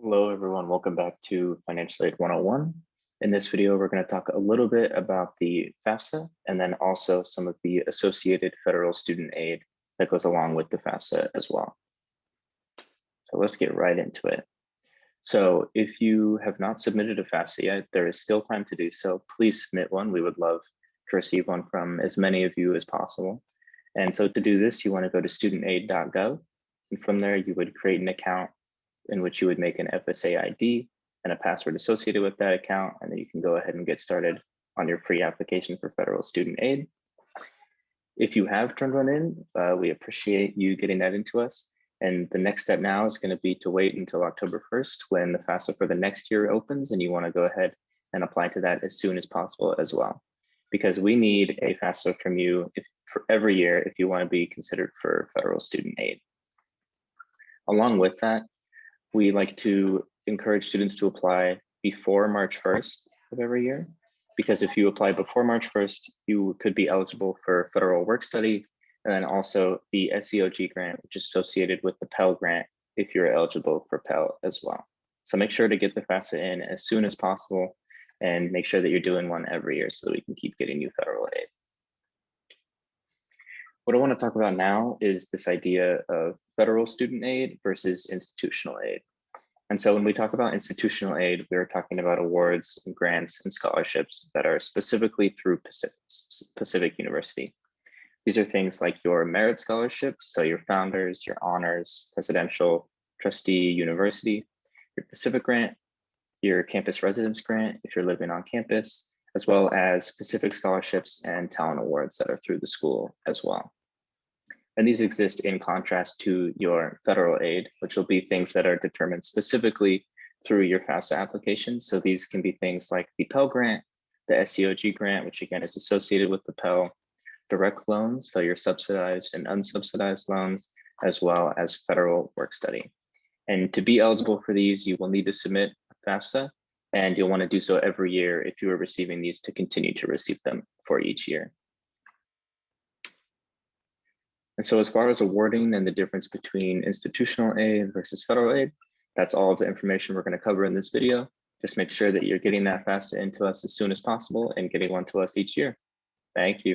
Hello, everyone. Welcome back to Financial Aid 101. In this video, we're going to talk a little bit about the FAFSA and then also some of the associated federal student aid that goes along with the FAFSA as well. So let's get right into it. So if you have not submitted a FAFSA yet, there is still time to do so. Please submit one. We would love to receive one from as many of you as possible. And so to do this, you want to go to studentaid.gov. And from there, you would create an account in which you would make an FSA ID and a password associated with that account. And then you can go ahead and get started on your free application for federal student aid. If you have turned one in, we appreciate you getting that into us. And the next step now is going to be to wait until October 1st when the FAFSA for the next year opens, and you want to go ahead and apply to that as soon as possible as well. Because we need a FAFSA from you for every year if you want to be considered for federal student aid. Along with that, we like to encourage students to apply before March 1st of every year, because if you apply before March 1st, you could be eligible for federal work study, and then also the SEOG grant, which is associated with the Pell Grant if you're eligible for Pell as well. So make sure to get the FAFSA in as soon as possible and make sure that you're doing one every year so that we can keep getting you federal aid. What I want to talk about now is this idea of federal student aid versus institutional aid. And so when we talk about institutional aid, we're talking about awards and grants and scholarships that are specifically through Pacific University. These are things like your merit scholarships, so your founders, your honors, presidential, trustee, university, your Pacific grant, your campus residence grant if you're living on campus, as well as specific scholarships and talent awards that are through the school as well. And these exist in contrast to your federal aid, which will be things that are determined specifically through your FAFSA application. So these can be things like the Pell Grant, the SEOG grant, which again is associated with the Pell, direct loans, so your subsidized and unsubsidized loans, as well as federal work study. And to be eligible for these, you will need to submit a FAFSA, and you'll want to do so every year if you are receiving these to continue to receive them for each year. And so as far as awarding and the difference between institutional aid versus federal aid, that's all of the information we're going to cover in this video. Just make sure that you're getting that FAFSA into us as soon as possible and getting one to us each year. Thank you.